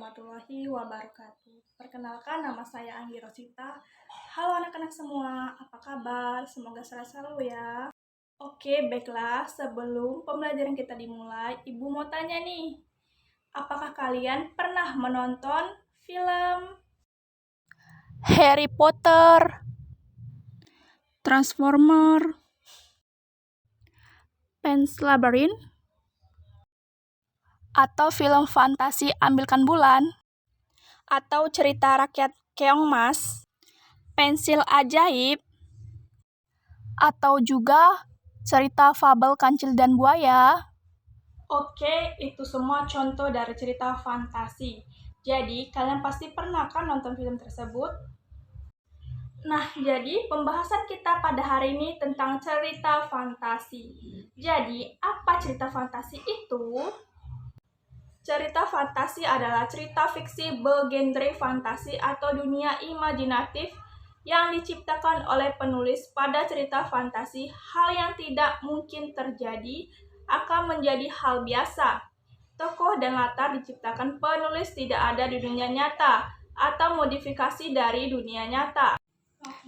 warahmatullahi wabarakatuh. Perkenalkan, nama saya Anggi Rosita. Halo anak-anak semua, apa kabar? Semoga sehat selalu ya. Oke, baiklah. Sebelum pembelajaran kita dimulai, Ibu mau tanya nih. Apakah kalian pernah menonton film Harry Potter, Transformer, Pan's Labyrinth, atau film fantasi Ambilkan Bulan, atau cerita rakyat Keong Mas, Pensil Ajaib, atau juga cerita fabel Kancil dan Buaya? Oke, itu semua contoh dari cerita fantasi. Jadi, kalian pasti pernah kan nonton film tersebut? Nah, jadi pembahasan kita pada hari ini tentang cerita fantasi. Jadi, apa cerita fantasi itu? Cerita fantasi adalah cerita fiksi bergenre fantasi atau dunia imajinatif yang diciptakan oleh penulis. Pada cerita fantasi, hal yang tidak mungkin terjadi akan menjadi hal biasa. Tokoh dan latar diciptakan penulis tidak ada di dunia nyata atau modifikasi dari dunia nyata.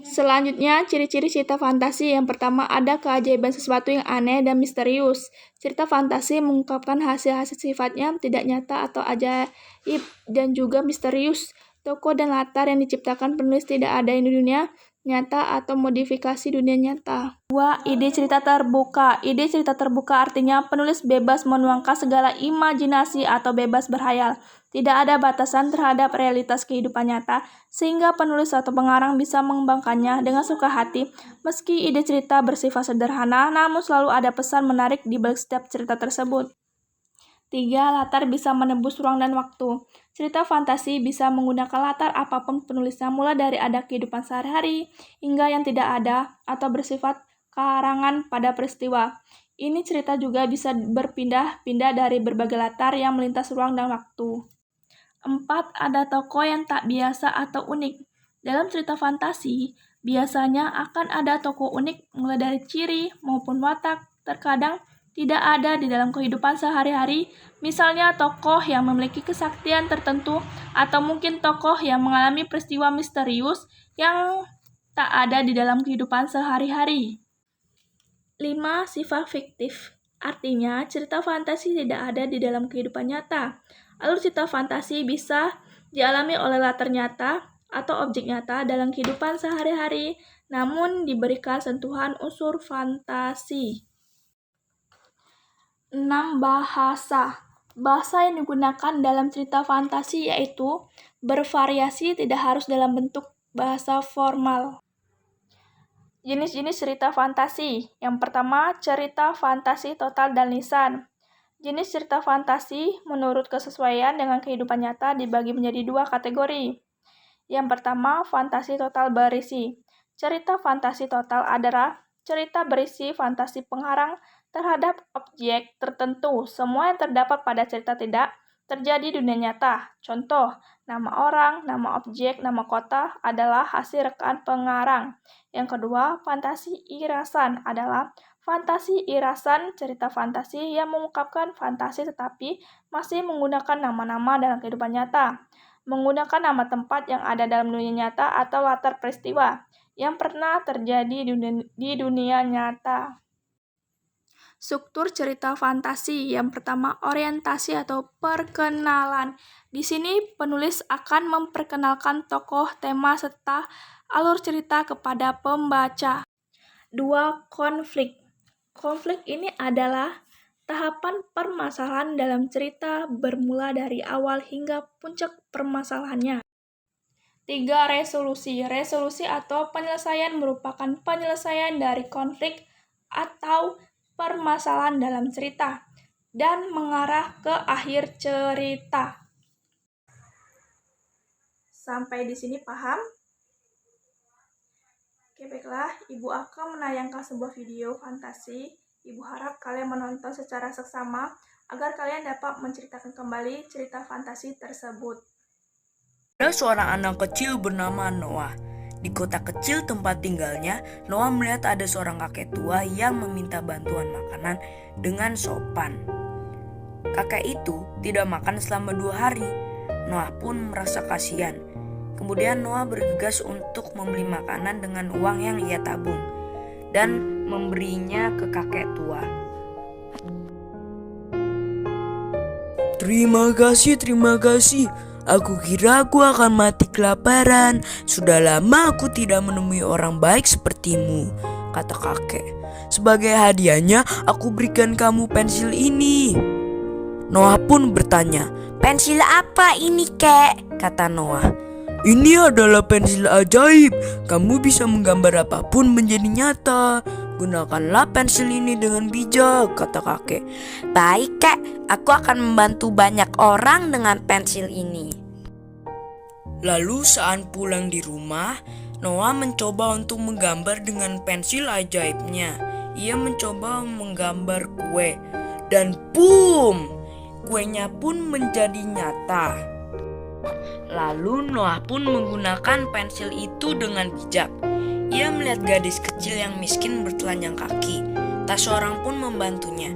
Selanjutnya, ciri-ciri cerita fantasi. Yang pertama, ada keajaiban sesuatu yang aneh dan misterius. Cerita fantasi mengungkapkan hasil-hasil sifatnya tidak nyata atau ajaib dan juga misterius. Tokoh dan latar yang diciptakan penulis tidak ada di dunia nyata atau modifikasi dunia nyata. 2. Ide cerita terbuka. Ide cerita terbuka artinya penulis bebas menuangkan segala imajinasi atau bebas berhayal. Tidak ada batasan terhadap realitas kehidupan nyata, sehingga penulis atau pengarang bisa mengembangkannya dengan suka hati. Meski ide cerita bersifat sederhana, namun selalu ada pesan menarik di balik setiap cerita tersebut. 3. Latar bisa menembus ruang dan waktu. Cerita fantasi bisa menggunakan latar apapun penulisnya, mulai dari ada kehidupan sehari-hari, hingga yang tidak ada atau bersifat karangan pada peristiwa. Ini cerita juga bisa berpindah-pindah dari berbagai latar yang melintas ruang dan waktu. 4. Ada tokoh yang tak biasa atau unik. Dalam cerita fantasi, biasanya akan ada tokoh unik mulai dari ciri maupun watak. Terkadang tidak ada di dalam kehidupan sehari-hari, misalnya tokoh yang memiliki kesaktian tertentu atau mungkin tokoh yang mengalami peristiwa misterius yang tak ada di dalam kehidupan sehari-hari. 5. Sifat fiktif. Artinya, cerita fantasi tidak ada di dalam kehidupan nyata. Alur cerita fantasi bisa dialami oleh latar nyata atau objek nyata dalam kehidupan sehari-hari, namun diberikan sentuhan unsur fantasi. 6. Bahasa. Bahasa yang digunakan dalam cerita fantasi yaitu bervariasi, tidak harus dalam bentuk bahasa formal. Jenis-jenis cerita fantasi. Yang pertama, cerita fantasi total dan lisan. Jenis cerita fantasi menurut kesesuaian dengan kehidupan nyata dibagi menjadi 2 kategori. Yang pertama, fantasi total berisi. Cerita fantasi total adalah cerita berisi fantasi pengarang terhadap objek tertentu. Semua yang terdapat pada cerita tidak terjadi di dunia nyata. Contoh, nama orang, nama objek, nama kota adalah hasil rekaan pengarang. Yang kedua, fantasi irasan adalah fantasi irasan, cerita fantasi yang mengungkapkan fantasi tetapi masih menggunakan nama-nama dalam kehidupan nyata. Menggunakan nama tempat yang ada dalam dunia nyata atau latar peristiwa yang pernah terjadi di dunia nyata. Struktur cerita fantasi. Yang pertama, orientasi atau perkenalan. Di sini penulis akan memperkenalkan tokoh, tema, serta alur cerita kepada pembaca. 2. Konflik. Konflik ini adalah tahapan permasalahan dalam cerita bermula dari awal hingga puncak permasalahannya. 3. Resolusi. Resolusi atau penyelesaian merupakan penyelesaian dari konflik atau permasalahan dalam cerita dan mengarah ke akhir cerita. Sampai di sini paham? Oke, baiklah. Ibu akan menayangkan sebuah video fantasi. Ibu harap kalian menonton secara seksama agar kalian dapat menceritakan kembali cerita fantasi tersebut. Ada seorang anak kecil bernama Noah. Di kota kecil tempat tinggalnya, Noah melihat ada seorang kakek tua yang meminta bantuan makanan dengan sopan. Kakek itu tidak makan selama 2 hari. Noah pun merasa kasihan. Kemudian Noah bergegas untuk membeli makanan dengan uang yang ia tabung dan memberinya ke kakek tua. Terima kasih. Aku kira aku akan mati kelaparan. Sudah lama aku tidak menemui orang baik sepertimu, kata kakek. Sebagai hadiahnya, aku berikan kamu pensil ini. Noah pun bertanya, pensil apa ini, kek? Kata Noah. Ini adalah pensil ajaib. Kamu bisa menggambar apapun menjadi nyata. Gunakanlah pensil ini dengan bijak, kata kakek. Baik, kek. Aku akan membantu banyak orang dengan pensil ini. Lalu saat pulang di rumah, Noah mencoba untuk menggambar dengan pensil ajaibnya. Ia mencoba menggambar kue. Dan boom! Kuenya pun menjadi nyata. Lalu Noah pun menggunakan pensil itu dengan bijak. Ia melihat gadis kecil yang miskin bertelanjang kaki. Tak seorang pun membantunya.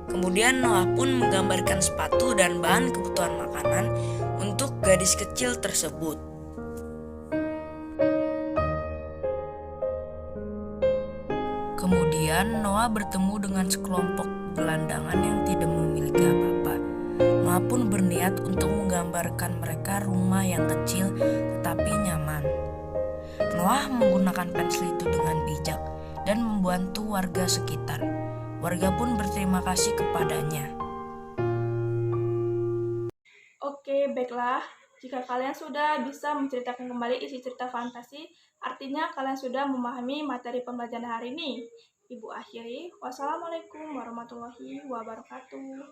Kemudian Noah pun menggambarkan sepatu dan bahan kebutuhan makanan untuk gadis kecil tersebut. Kemudian Noah bertemu dengan sekelompok gelandangan yang tidak memiliki apa-apa. Noah pun berniat untuk menggambarkan mereka rumah yang kecil tetapi nyaman. Noah menggunakan pensil itu dengan bijak dan membantu warga sekitar. Warga pun berterima kasih kepadanya. Oke, baiklah. Jika kalian sudah bisa menceritakan kembali isi cerita fantasi, artinya kalian sudah memahami materi pembelajaran hari ini. Ibu akhiri, wassalamualaikum warahmatullahi wabarakatuh.